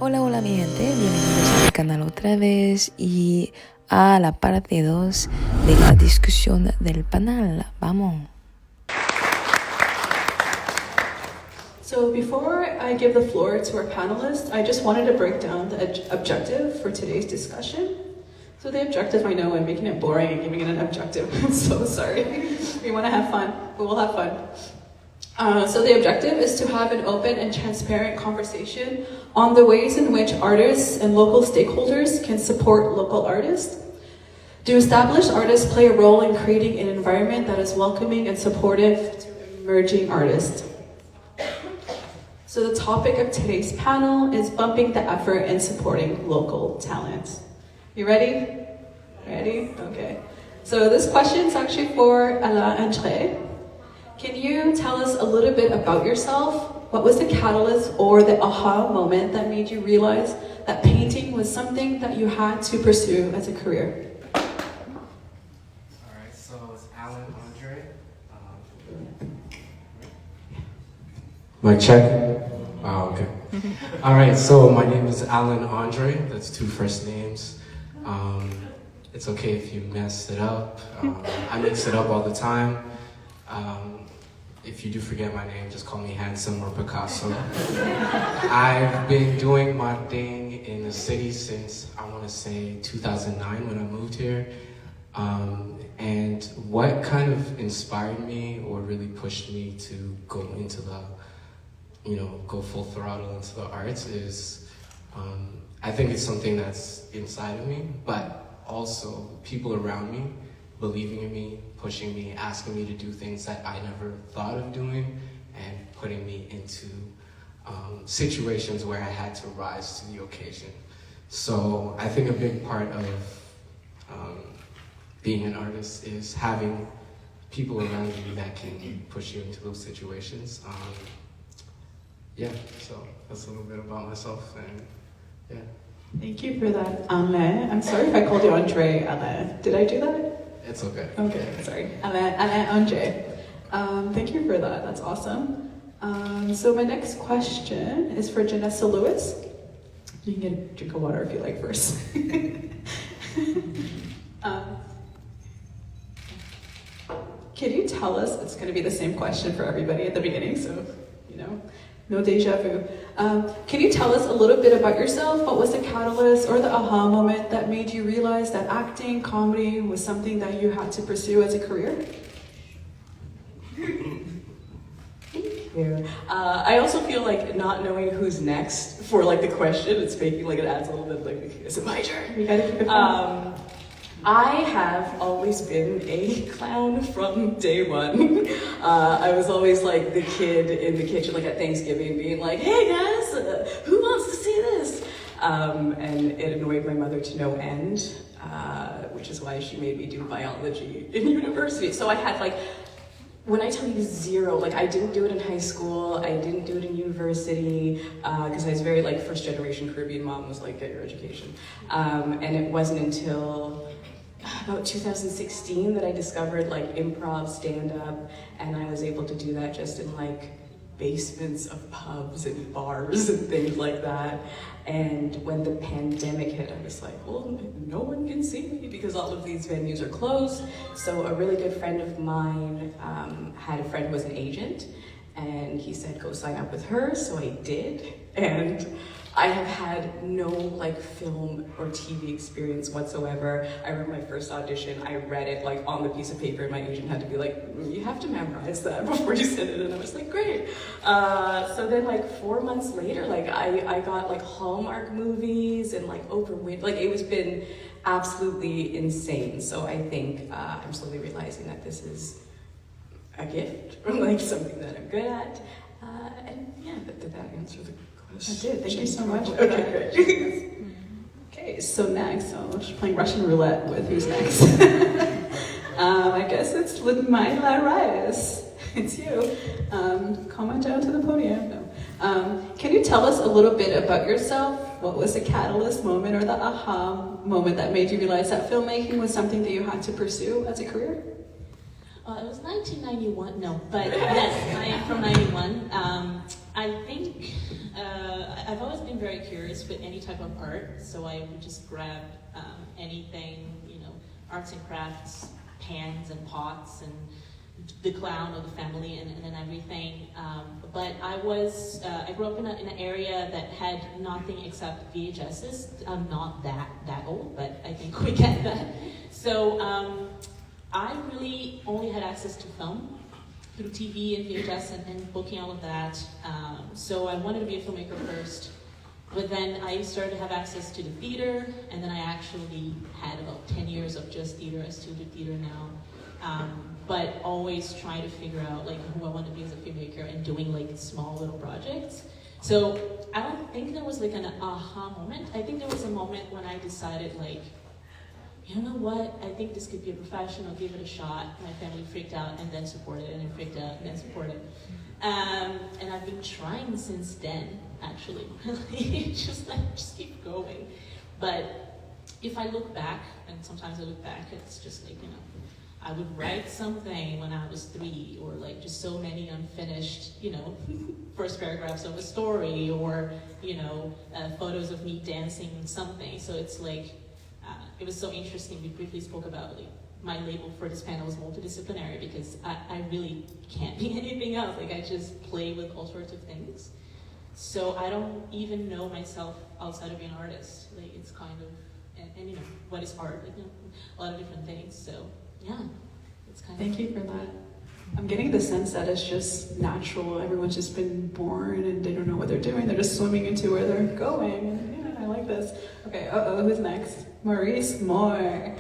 Hola, hola mi gente, bienvenidos a mi canal otra vez y a la parte 2 de la discusión del panel. Vamos. So before I give the floor to our panelists, I just wanted to break down the objective for today's discussion. So the objective, I know I'm making it boring and giving it an objective. I'm so sorry. We want to have fun, but we'll have fun. So the objective is to have an open and transparent conversation on the ways in which artists and local stakeholders can support local artists. Do established artists play a role in creating an environment that is welcoming and supportive to emerging artists? So the topic of today's panel is bumping the effort in supporting local talent. You ready? Ready? Okay. So this question is actually for Alain André. Can you tell us a little bit about yourself? What was the catalyst or the aha moment that made you realize that painting was something that you had to pursue as a career? Alright, so it's Alain André. Mic check? Wow, okay. Alright, so my name is Alain André. That's two first names. It's okay if you mess it up. I mix it up all the time. If you do forget my name, just call me Handsome or Picasso. I've been doing my thing in the city since, I want to say, 2009 when I moved here. And what kind of inspired me or really pushed me to go into the, go full throttle into the arts is, I think it's something that's inside of me, but also people around me believing in me, pushing me, asking me to do things that I never thought of doing, and putting me into situations where I had to rise to the occasion. So I think a big part of being an artist is having people around you that can push you into those situations. So that's a little bit about myself, and yeah. Thank you for that, Alain. I'm sorry if I called you Andre, Alain. Did I do that? It's okay. Okay, sorry. Alain Andre. Thank you for that. That's awesome. So my next question is for Janessa Lewis. You can get a drink of water if you like first. Can you tell us, it's going to be the same question for everybody at the beginning, so, no deja vu. Can you tell us a little bit about yourself? What was the catalyst or the aha moment that made you realize that acting, comedy was something that you had to pursue as a career? Thank you. I also feel like not knowing who's next for like the question, it's making like it adds a little bit like, is it my turn? You gotta keep it fun. I have always been a clown from day one. I was always like the kid in the kitchen, like at Thanksgiving, being like, hey guys, who wants to see this? And it annoyed my mother to no end, which is why she made me do biology in university. So I had like, when I tell you zero, like I didn't do it in high school, I didn't do it in university, because I was very like first generation Caribbean mom was like, get your education. And it wasn't until about 2016 that I discovered like improv, stand-up, and I was able to do that just in like basements of pubs and bars and things like that. And when the pandemic hit, I was like, well, no one can see me because all of these venues are closed. So a really good friend of mine had a friend who was an agent, and he said, go sign up with her. So I did, and I have had no like film or TV experience whatsoever. I remember my first audition, I read it like on the piece of paper, and my agent had to be like, you have to memorize that before you send it, and I was like, great. So then like 4 months later, like I got like Hallmark movies and like Oprah Winfrey, like it was been absolutely insane. So I think I'm slowly realizing that this is a gift, or like something that I'm good at. And yeah, did that answer the question? I did, thank you so much. Okay, great. Okay, so next, so just playing Russian roulette with who's next. I guess it's Ludmila Reyes. It's you. Come on down to the podium. No. Can you tell us a little bit about yourself? What was the catalyst moment or the aha moment that made you realize that filmmaking was something that you had to pursue as a career? It was 1991, no, but yes, I am from 91. I think I've always been very curious with any type of art, so I would just grab anything, arts and crafts, pans and pots, and the clown of the family and everything. But I grew up in an area that had nothing except VHSs. I'm not that old, but I think we get that. So I really only had access to film through TV and VHS and booking, all of that. So I wanted to be a filmmaker first. But then I started to have access to the theater, and then I actually had about 10 years of just theater. I still do theater now. But always trying to figure out who I want to be as a filmmaker and doing small little projects. So I don't think there was an aha moment. I think there was a moment when I decided you know what, I think this could be a profession, I'll give it a shot. My family freaked out and then supported, and then freaked out and then supported. And I've been trying since then, actually. just keep going. But if I look back, and sometimes I look back, it's just I would write something when I was 3, or just so many unfinished, first paragraphs of a story, or, photos of me dancing something. So it's it was so interesting. We briefly spoke about my label for this panel was multidisciplinary, because I really can't be anything else. I just play with all sorts of things. So I don't even know myself outside of being an artist. It's kind of, and what is art? A lot of different things. So yeah, it's kind of. Thank you for that. I'm getting the sense that it's just natural. Everyone's just been born and they don't know what they're doing. They're just swimming into where they're going. And yeah, I like this. Okay, who's next? Maurice Moore.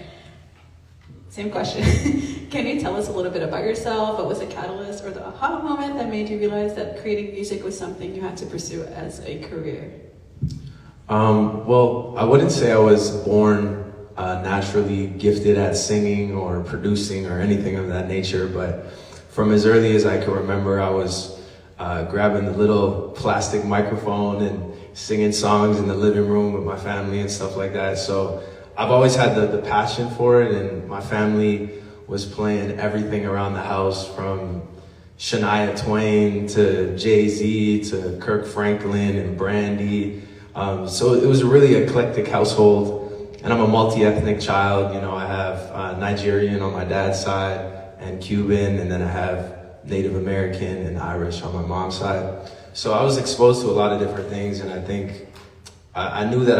Same question. Can you tell us a little bit about yourself? What was the catalyst or the aha moment that made you realize that creating music was something you had to pursue as a career? Well, I wouldn't say I was born naturally gifted at singing or producing or anything of that nature, but from as early as I can remember, I was grabbing the little plastic microphone and singing songs in the living room with my family and stuff like that. So I've always had the passion for it, and my family was playing everything around the house, from Shania Twain to Jay-Z to Kirk Franklin and Brandy. So it was a really eclectic household, and I'm a multi-ethnic child. I have Nigerian on my dad's side and Cuban, and then I have Native American and Irish on my mom's side. So I was exposed to a lot of different things, and I think I knew that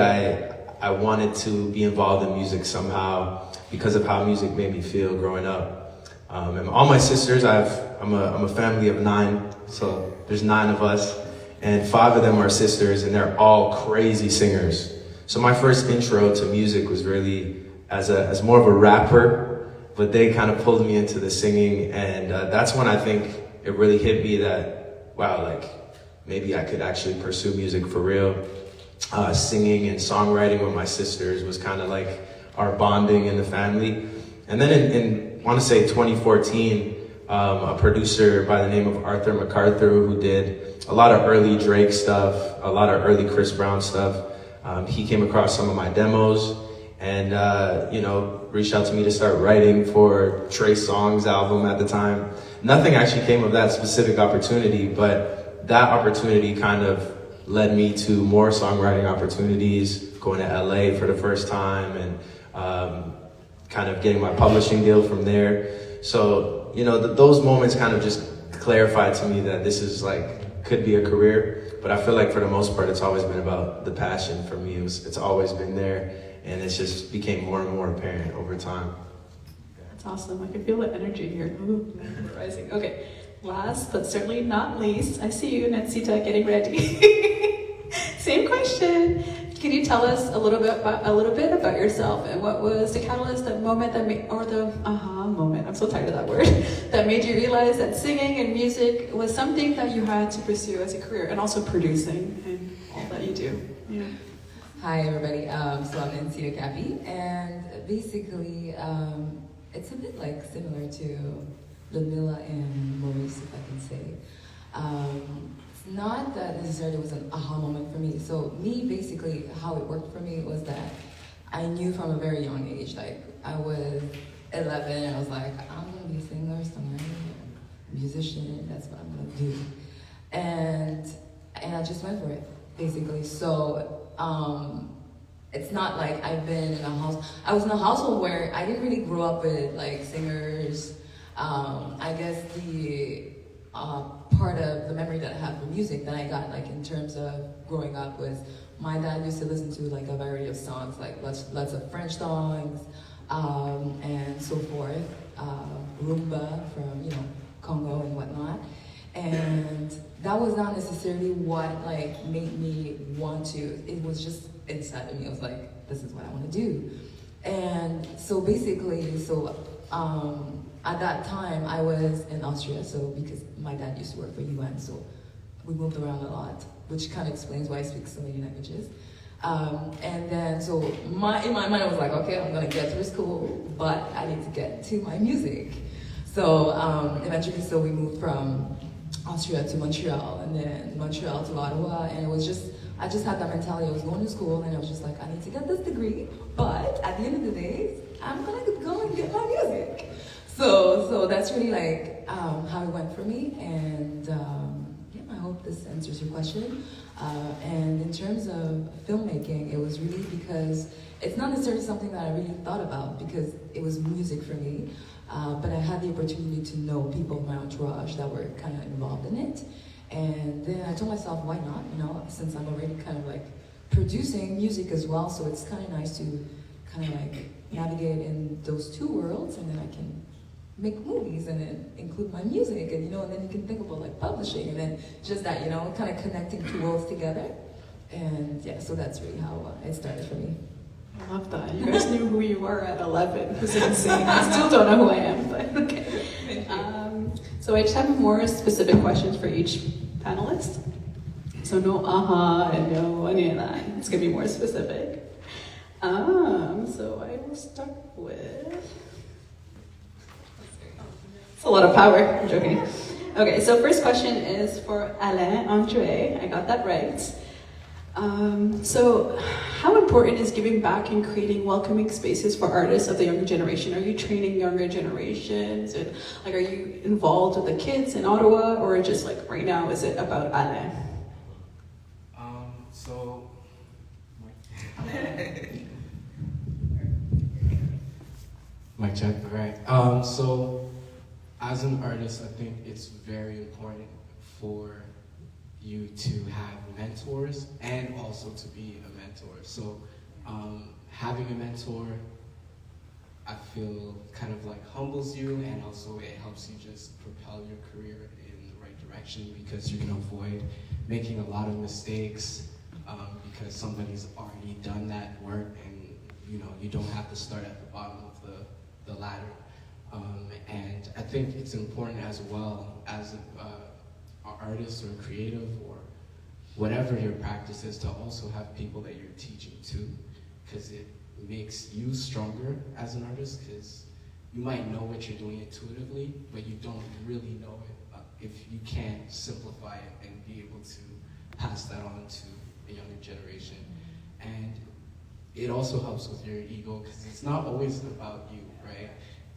I wanted to be involved in music somehow because of how music made me feel growing up. And all my sisters, I'm a family of 9, so there's 9 of us, and 5 of them are sisters, and they're all crazy singers. So my first intro to music was really as more of a rapper, but they kind of pulled me into the singing, and that's when I think it really hit me that, wow, maybe I could actually pursue music for real. Singing and songwriting with my sisters was kind of our bonding in the family. And then in I want to say 2014, a producer by the name of Arthur MacArthur, who did a lot of early Drake stuff, a lot of early Chris Brown stuff, he came across some of my demos and reached out to me to start writing for Trey Songz's album at the time. Nothing actually came of that specific opportunity, but that opportunity kind of led me to more songwriting opportunities, going to LA for the first time, and kind of getting my publishing deal from there. So, those moments kind of just clarified to me that this is could be a career. But I feel for the most part, it's always been about the passion for me. It's always been there, and it's just became more and more apparent over time. That's awesome. I can feel the energy here. Ooh, rising. Okay. Last but certainly not least, I see you, Nancita, getting ready. Same question. Can you tell us a little bit about yourself, and what was the catalyst, the moment or the aha moment? I'm so tired of that word. That made you realize that singing and music was something that you had to pursue as a career, and also producing and all that you do. Yeah. Hi everybody. So I'm Nancita Kapi, and basically it's a bit similar to Ludmilla and Maurice, if I can say. It's not that necessarily was an aha moment for me. So me, basically, how it worked for me was that I knew from a very young age, I was 11 and I was I'm gonna be a singer, songwriter, musician, that's what I'm gonna do. and I just went for it, basically. So it's not like I've been in a house. I was in a household where I didn't really grow up with like singers. I guess the part of the memory that I have from music that I got, like in terms of growing up, was my dad used to listen to like a variety of songs, like lots of French songs, and so forth, rumba from Congo and whatnot, and that was not necessarily what like made me want to. It was just inside of me. I was like, this is what I want to do, and so basically, at that time, I was in Austria, so because my dad used to work for UN, so we moved around a lot, which kind of explains why I speak so many languages. And then, so in my mind, I was like, okay, I'm gonna get through school, but I need to get to my music. So eventually, so we moved from Austria to Montreal, and then Montreal to Ottawa, and it was just, I just had that mentality. I was going to school, and I was just like, I need to get this degree, but at the end of the day, I'm gonna go and get my music. So that's really like how it went for me, and yeah, I hope this answers your question. And in terms of filmmaking, it was really because it's not necessarily something that I really thought about because it was music for me, but I had the opportunity to know people in my entourage that were kind of involved in it, and then I told myself, why not? Since I'm already kind of like producing music as well, so it's kind of nice to kind of like navigate in those two worlds, and then I can make movies and then include my music, and and then you can think about like publishing, and then just that, kind of connecting two worlds together. And yeah, so that's really how it started for me. I love that. You guys knew who you were at 11. It's insane. I still don't know who I am, but okay. So I just have more specific questions for each panelist. So no and no any of that. It's gonna be more specific. So I will start with. It's a lot of power. I'm joking. Okay, so first question is for Alain André. I got that right. So how important is giving back and creating welcoming spaces for artists of the younger generation? Are you training younger generations? And like, are you involved with the kids in Ottawa, or just like right now, is it about Alain? Mic check. All right. So as an artist, I think it's very important for you to have mentors and also to be a mentor. So having a mentor, I feel kind of like humbles you, and also it helps you just propel your career in the right direction, because you can avoid making a lot of mistakes because somebody's already done that work, and you don't have to start at the bottom of the ladder. And I think it's important as well as an artist or creative or whatever your practice is, to also have people that you're teaching to, because it makes you stronger as an artist, because you might know what you're doing intuitively, but you don't really know it if you can't simplify it and be able to pass that on to a younger generation. And it also helps with your ego, because it's not always about you, right?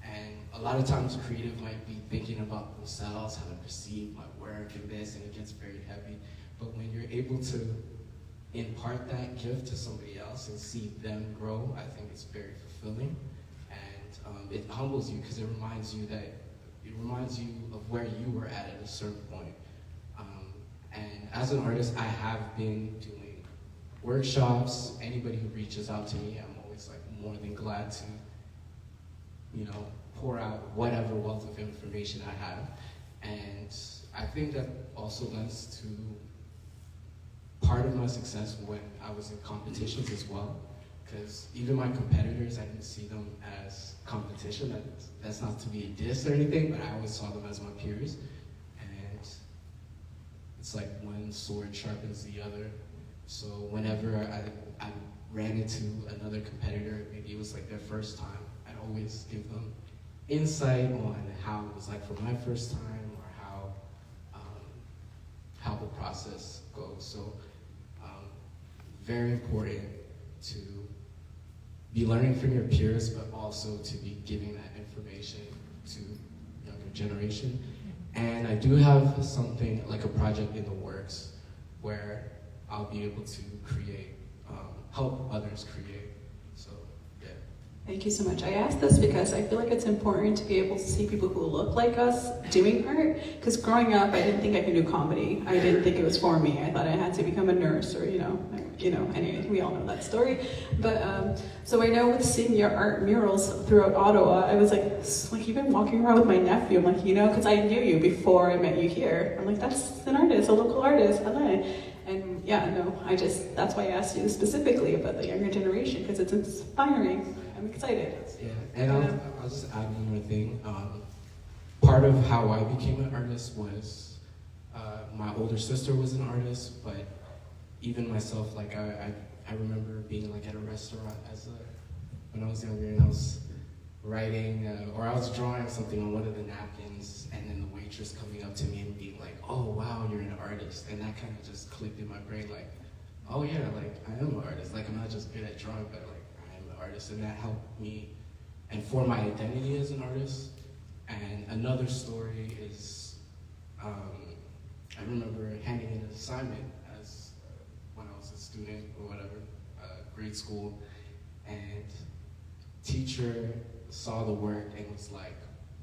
And a lot of times creative might be thinking about themselves, how to perceive my work and this, and it gets very heavy. But when you're able to impart that gift to somebody else and see them grow, I think it's very fulfilling. And it humbles you, because it reminds you of where you were at a certain point. And as an artist, I have been doing workshops. Anybody who reaches out to me, I'm always like more than glad to pour out whatever wealth of information I have. And I think that also lends to part of my success when I was in competitions as well, because even my competitors, I didn't see them as competition. That's not to be a diss or anything, but I always saw them as my peers. And it's like one sword sharpens the other. So whenever I ran into another competitor, maybe it was like their first time, I'd always give them insight on how it was like for my first time, or how the process goes. So very important to be learning from your peers, but also to be giving that information to younger generation. And I do have something, like a project in the works, where I'll be able to create, help others create. So, yeah. Thank you so much. I asked this because I feel like it's important to be able to see people who look like us doing art. Because growing up, I didn't think I could do comedy. I didn't think it was for me. I thought I had to become a nurse or, anyway, we all know that story. But, so I know with seeing your art murals throughout Ottawa, I was like you've been walking around with my nephew. I'm like, because I knew you before I met you here. I'm like, that's an artist, a local artist. Hello. And yeah, no, that's why I asked you specifically about the younger generation, because it's inspiring. I'm excited. Yeah, and I'll just add one more thing. Part of how I became an artist was my older sister was an artist, but even myself, like I remember being like at a restaurant when I was younger, and I was writing or I was drawing something on one of the napkins, and then the waitress coming up to me and being like, "Oh wow, you're an artist," and that kind of just clicked in my brain, like, "Oh yeah, like I am an artist. Like I'm not just good at drawing, but like I am an artist," and that helped me and form my identity as an artist. And another story is, I remember handing in an assignment as when I was a student or whatever, grade school, and teacher saw the work and was like,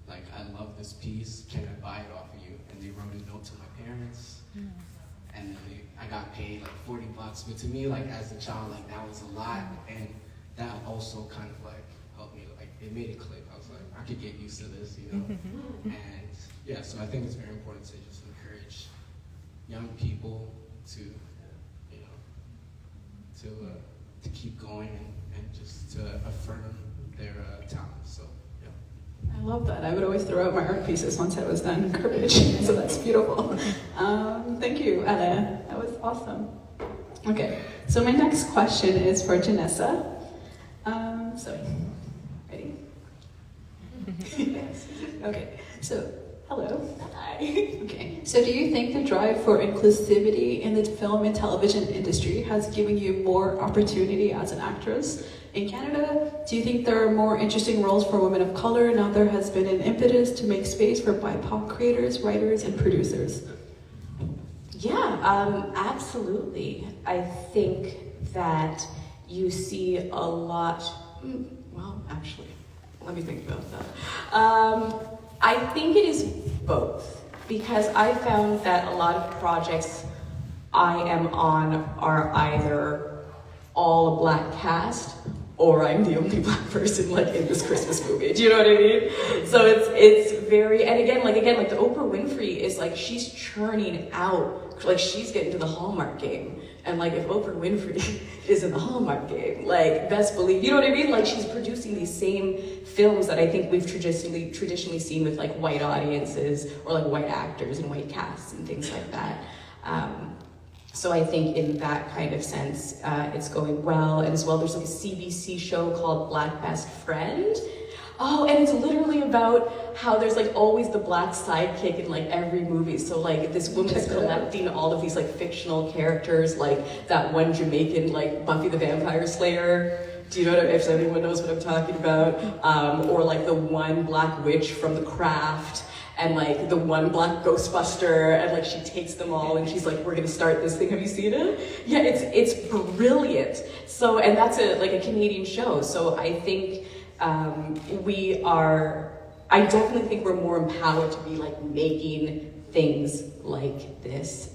I love this piece, can I buy it off of you? And they wrote a note to my parents, and then I got paid like $40, but to me, like as a child, like that was a lot, and that also kind of like helped me, like it made it click. I was like, I could get used to this, and yeah, so I think it's very important to just encourage young people to, to keep going and just to affirm their talents. So, yeah. I love that. I would always throw out my art pieces once I was done garbage, so that's beautiful. Thank you, Ella. That was awesome. Okay, so my next question is for Janessa. Ready? Okay, so hello. Hi. Okay, so do you think the drive for inclusivity in the film and television industry has given you more opportunity as an actress? In Canada, do you think there are more interesting roles for women of color now there has been an impetus to make space for BIPOC creators, writers, and producers? Yeah, absolutely. I think that you see a lot, well, actually, let me think about that. I think it is both, because I found that a lot of projects I am on are either all a black cast, or I'm the only black person like in this Christmas movie. Do you know what I mean? So it's very, and again, like the Oprah Winfrey is like, she's churning out, like she's getting to the Hallmark game. And like if Oprah Winfrey is in the Hallmark game, like best believe, you know what I mean? Like she's producing these same films that I think we've traditionally seen with like white audiences or like white actors and white casts and things like that. So I think in that kind of sense, it's going well. And as well, there's like a CBC show called Black Best Friend. Oh, and it's literally about how there's like always the black sidekick in like every movie. So like this woman is collecting all of these like fictional characters, like that one Jamaican, like Buffy the Vampire Slayer. Do you know if anyone knows what I'm talking about? Or like the one black witch from The Craft. And like the one black Ghostbuster, and like she takes them all and she's like, we're gonna start this thing. Have you seen it? Yeah, it's brilliant. So, and that's like a Canadian show. So I think I definitely think we're more empowered to be like making things like this.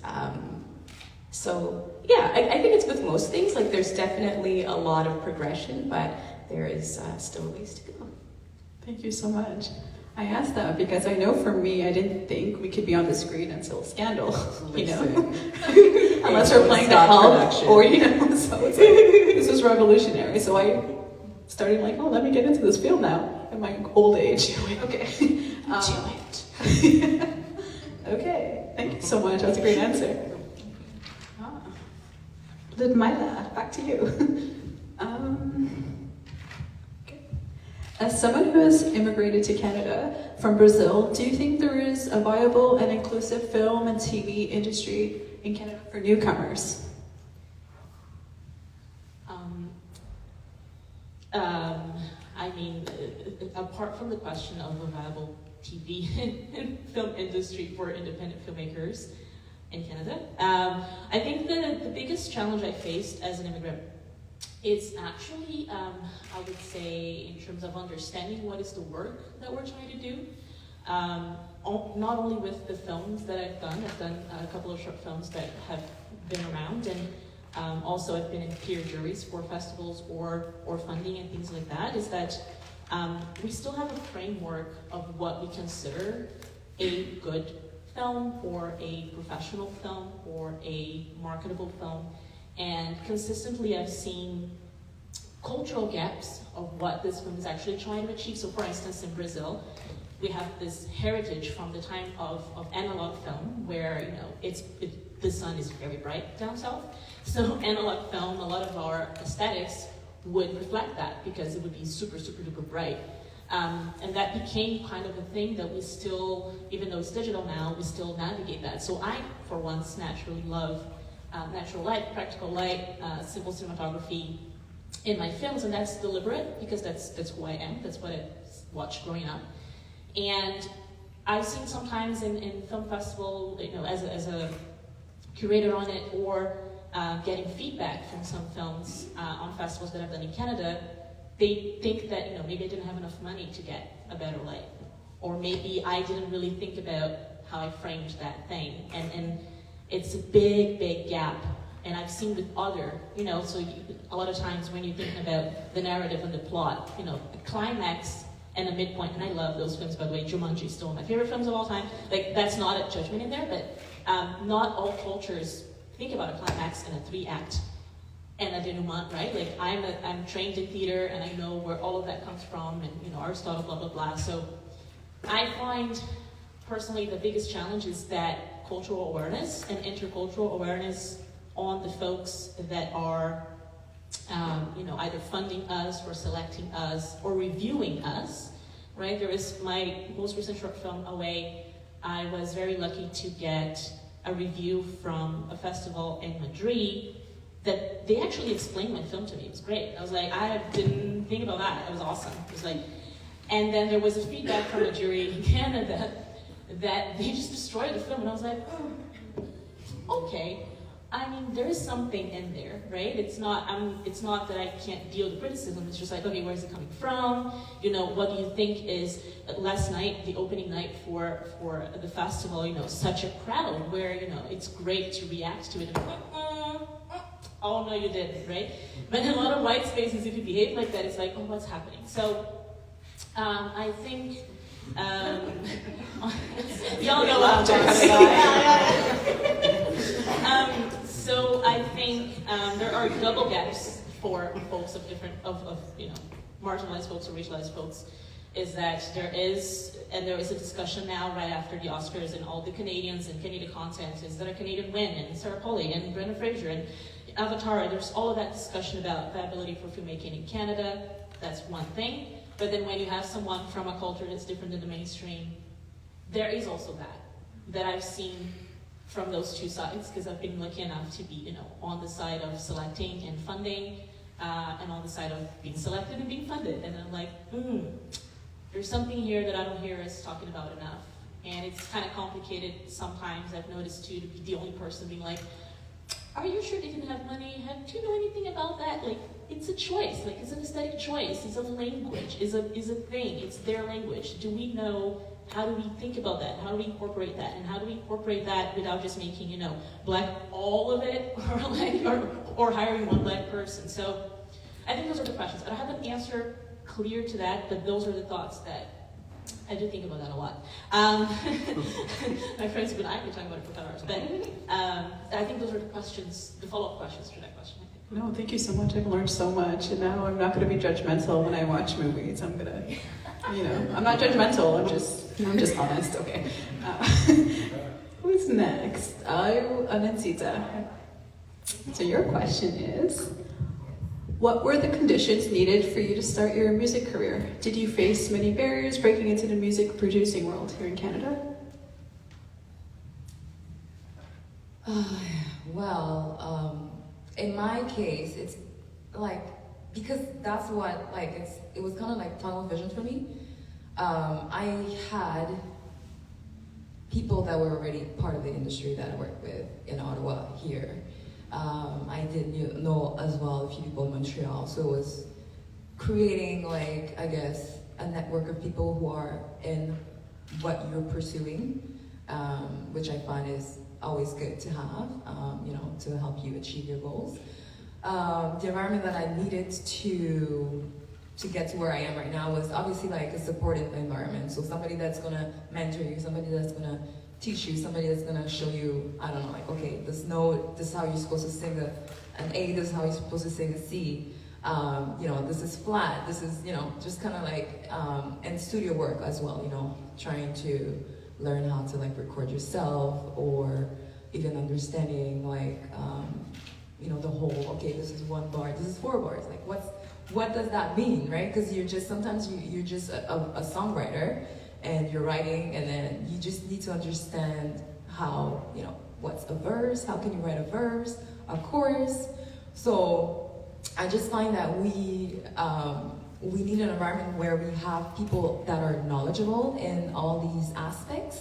So yeah, I think it's with most things, like there's definitely a lot of progression, but there is still ways to go. Thank you so much. I asked that because I know for me, I didn't think we could be on the screen until Scandal, unless we're playing the help, or so it's like, this is revolutionary. So I started like, oh, let me get into this field now at my old age. Okay. Do it. Okay, thank you so much. That was a great answer. Lidmila, back to you. As someone who has immigrated to Canada from Brazil, do you think there is a viable and inclusive film and TV industry in Canada for newcomers? I mean, apart from the question of a viable TV and film industry for independent filmmakers in Canada. I think the biggest challenge I faced as an immigrant is actually, I would say, in terms of understanding what is the work that we're trying to do. Not only with the films that I've done a couple of short films that have been around, and also I've been in peer juries for festivals or funding and things like that, is that we still have a framework of what we consider a good film or a professional film or a marketable film. And consistently I've seen cultural gaps of what this film is actually trying to achieve. So for instance, in Brazil, we have this heritage from the time of analog film where, the sun is very bright down south. So analog film, a lot of our aesthetics would reflect that because it would be super, super duper bright. And that became kind of a thing that we still, even though it's digital now, we still navigate that. So I, for once, naturally love natural light, practical light, simple cinematography in my films, and that's deliberate because that's who I am, that's what I watched growing up. And I've seen sometimes in film festival, as a curator on it, or getting feedback from some films on festivals that I've done in Canada, they think that maybe I didn't have enough money to get a better light, or maybe I didn't really think about how I framed that thing, and it's a big, big gap. And I've seen with other, so a lot of times when you're thinking about the narrative and the plot, a climax and a midpoint, and I love those films, by the way. Jumanji is still one of my favorite films of all time. Like, that's not a judgment in there, but not all cultures think about a climax and a 3-act and a denouement, right? Like, I'm trained in theater, and I know where all of that comes from, and Aristotle, blah, blah, blah. So I find, personally, the biggest challenge is that cultural awareness and intercultural awareness on the folks that are either funding us or selecting us or reviewing us, right? There is my most recent short film, Away. I was very lucky to get a review from a festival in Madrid that they actually explained my film to me. It was great. I was like, I didn't think about that. It was awesome. It was like, and then there was a feedback from a jury in Canada that they just destroyed the film, and I was like, oh, okay. I mean, there is something in there, right? It's not that I can't deal with criticism. It's just like, okay, where's it coming from? What do you think is, last night, the opening night for the festival, such a crowd where, it's great to react to it. And, oh, no, you didn't, right? But in a lot of white spaces, if you behave like that, it's like, oh, what's happening? So, I think, y'all know what I'm talking about. So I think there are double gaps for folks of marginalized folks or racialized folks, is that there is a discussion now right after the Oscars and all the Canadians and Canadian content is that a Canadian win, and Sarah Polley and Brendan Fraser and Avatar. There's all of that discussion about viability for filmmaking in Canada. That's one thing. But then when you have someone from a culture that's different than the mainstream, there is also that I've seen from those two sides, because I've been lucky enough to be, on the side of selecting and funding, and on the side of being selected and being funded. And I'm like, there's something here that I don't hear us talking about enough. And it's kind of complicated sometimes, I've noticed too, to be the only person being like, are you sure they didn't have money? Do you know anything about that? Like, it's a choice, like it's an aesthetic choice, it's a language, is a thing, it's their language. Do we know, how do we think about that? How do we incorporate that? And how do we incorporate that without just making, black all of it, or hiring one black person? So I think those are the questions. I don't have an answer clear to that, but those are the thoughts that I do think about that a lot. My friends and I have been talking about it for 5 hours, but I think those are the questions, the follow-up questions to that question. No, thank you so much. I've learned so much, and now I'm not going to be judgmental when I watch movies. I'm going to, I'm not judgmental. I'm just honest. Okay. Who's next? Nancita. So your question is, what were the conditions needed for you to start your music career? Did you face many barriers breaking into the music producing world here in Canada? In my case, it's like, because that's what, it was kind of like tunnel vision for me. I had people that were already part of the industry that I worked with in Ottawa here. I did know as well a few people in Montreal, so it was creating, like, I guess, a network of people who are in what you're pursuing, which I find is always good to have, to help you achieve your goals. The environment that I needed to get to where I am right now was obviously like a supportive environment. So somebody that's gonna mentor you, somebody that's gonna teach you, somebody that's gonna show you, I don't know, like, okay, this note, this is how you're supposed to sing an A, this is how you're supposed to sing a C. This is flat, this is, just kind of like, and studio work as well, trying to learn how to like record yourself, or even understanding like, the whole, okay, this is 1 bar, this is 4 bars, like what does that mean, right? Because sometimes you're just a songwriter and you're writing, and then you just need to understand how, what's a verse, how can you write a verse, a chorus. So I just find that we need an environment where we have people that are knowledgeable in all these aspects,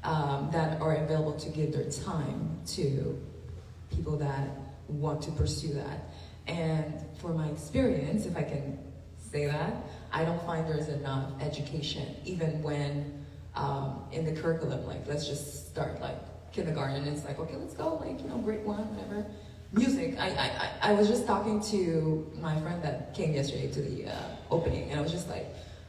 that are available to give their time to people that want to pursue that. And for my experience, if I can say that, I don't find there's enough education, even when in the curriculum, like let's just start like kindergarten, it's like, okay, let's go, like, grade 1, whatever. Music, I was just talking to my friend that came yesterday to the opening, and I was just like,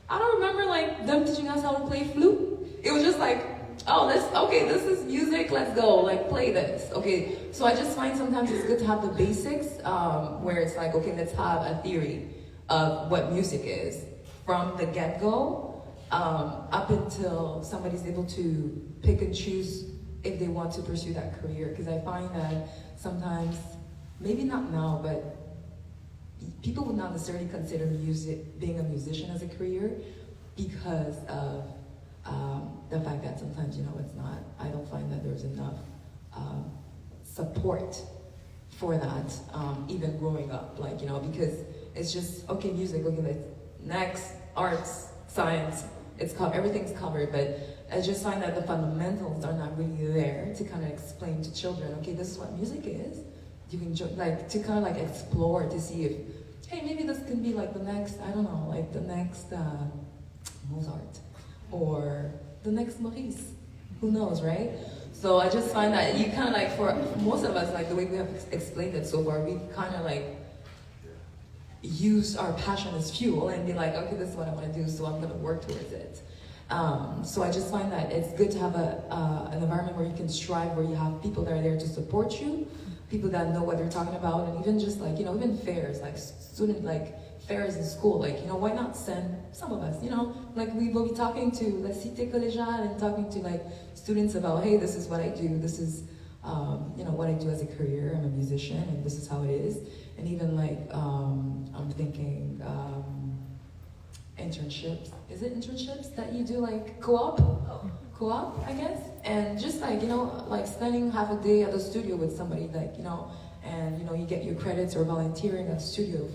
I don't remember like them teaching us how to play flute. It was just like, oh, this is music, let's go, like play this. Okay, so I just find sometimes it's good to have the basics, where it's like, okay, let's have a theory of what music is from the get-go, up until somebody's able to pick and choose if they want to pursue that career. Because I find that sometimes, maybe not now, but people would not necessarily consider being a musician as a career because of the fact that sometimes, it's not, I don't find that there's enough support for that, even growing up, like, because it's just, okay, music, okay, next, arts, science, everything's covered, but I just find that the fundamentals are not really there to kind of explain to children, okay, this is what music is. You can to kind of like explore to see if, hey, maybe this can be like the next, I don't know, like the next Mozart or the next Maurice. Who knows, right? So I just find that you kind of like, for most of us, like the way we have explained it so far, we kind of like use our passion as fuel and be like, okay, this is what I want to do, so I'm going to work towards it. So I just find that it's good to have an environment where you can strive, where you have people that are there to support you, people that know what they're talking about, and even just like, even fairs, like fairs in school, like, why not send some of us, like we will be talking to La Cité Collégiale and talking to like students about, hey, this is what I do, this is, what I do as a career, I'm a musician, and this is how it is. And even like, I'm thinking, internships. Is it internships that you do, like co-op, I guess? And just like, like spending half a day at the studio with somebody, like, and you get your credits, or volunteering at the studio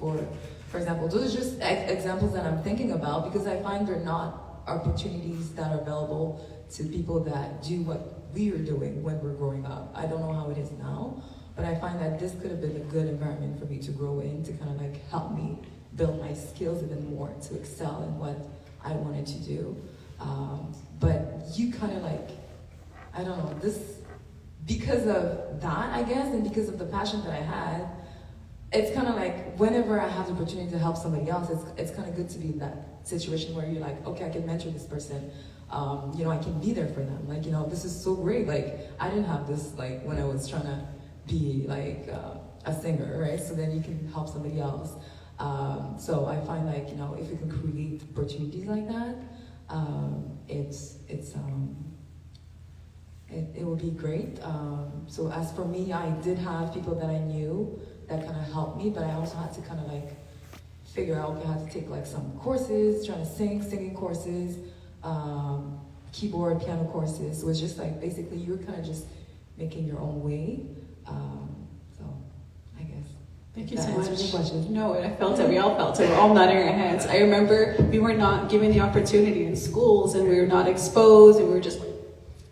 for example. Those are just examples that I'm thinking about, because I find they're not opportunities that are available to people that do what we are doing when we're growing up. I don't know how it is now, but I find that this could have been a good environment for me to grow in, to kind of like help me build my skills even more, to excel in what I wanted to do. But you kind of like, I don't know, because of that, I guess, and because of the passion that I had, it's kind of like whenever I have the opportunity to help somebody else, it's kind of good to be in that situation where you're like, okay, I can mentor this person, I can be there for them. Like, this is so great. Like, I didn't have this, like, when I was trying to be like a singer, right? So then you can help somebody else. So I find like, if you can create opportunities like that, it will be great. So as for me, I did have people that I knew that kind of helped me, but I also had to kind of like figure out, okay, I had to take like some courses, trying to singing courses, keyboard, piano courses. So it's just like, basically you're kind of just making your own way. So I guess Thank you so That much. answers your question. No, I felt it. We all felt it. We're all nodding our heads. I remember we were not given the opportunity in schools, and we were not exposed, and we were just,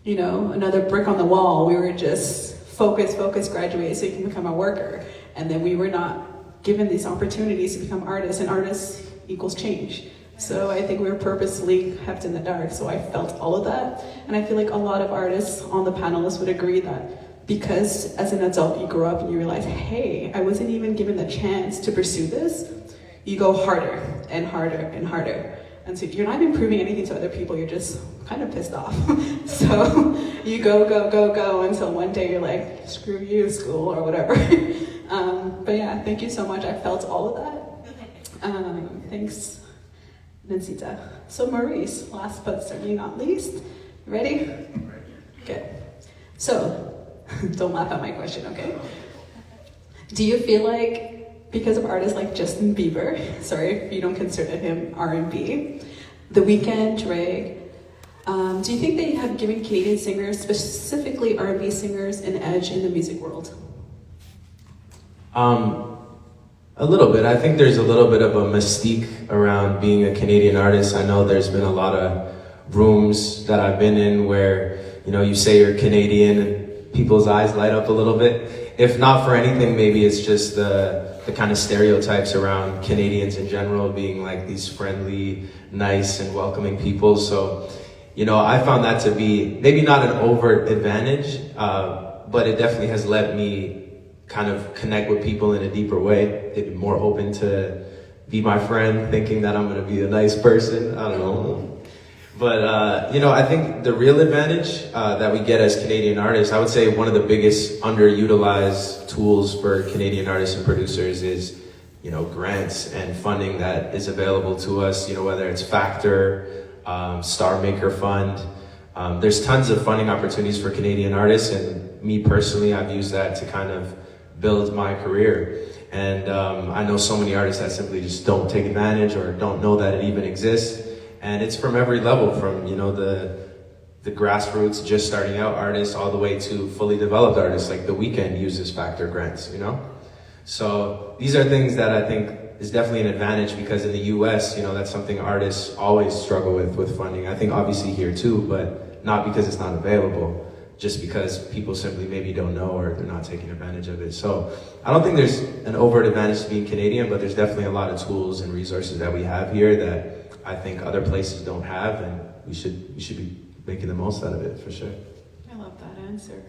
you know, another brick on the wall. We were just focus, graduate so you can become a worker. And then we were not given these opportunities to become artists, and artists equals change. So I think we were purposely kept in the dark. So I felt all of that. And I feel like a lot of artists on the panelists would agree that because as an adult you grow up and you realize, hey, I wasn't even given the chance to pursue this, you go harder and harder and harder. And so you're not even proving anything to other people, you're just kind of pissed off. So you go until one day you're like, screw you, school, or whatever. But yeah, thank you so much. I felt all of that. Thanks, Nancita. So Maurice, last but certainly not least. Ready? Good. So, don't laugh at my question, okay? Do you feel like, because of artists like Justin Bieber, sorry if you don't consider him R&B, The Weeknd, Drake, do you think they have given Canadian singers, specifically R&B singers, an edge in the music world? A little bit. I think there's a little bit of a mystique around being a Canadian artist. I know there's been a lot of rooms that I've been in where, you know, you say you're Canadian and people's eyes light up a little bit. If not for anything, maybe it's just the kind of stereotypes around Canadians in general being like these friendly, nice and welcoming people. So, you know, I found that to be maybe not an overt advantage, but it definitely has let me kind of connect with people in a deeper way. They'd be more open to be my friend, thinking that I'm going to be a nice person. I don't know. But, you know, I think the real advantage that we get as Canadian artists, I would say one of the biggest underutilized tools for Canadian artists and producers is, you know, grants and funding that is available to us, you know, whether it's Factor, Star Maker Fund. There's tons of funding opportunities for Canadian artists, and me personally, I've used that to kind of build my career. And I know so many artists that simply just don't take advantage or don't know that it even exists. And it's from every level, from, you know, the grassroots, just starting out artists, all the way to fully developed artists, like The Weeknd uses Factor grants, you know? So these are things that I think is definitely an advantage, because in the US, you know, that's something artists always struggle with funding. I think obviously here too, but not because it's not available, just because people simply maybe don't know or they're not taking advantage of it. So I don't think there's an overt advantage to being Canadian, but there's definitely a lot of tools and resources that we have here that I think other places don't have, and we should be making the most out of it, for sure. I love that answer.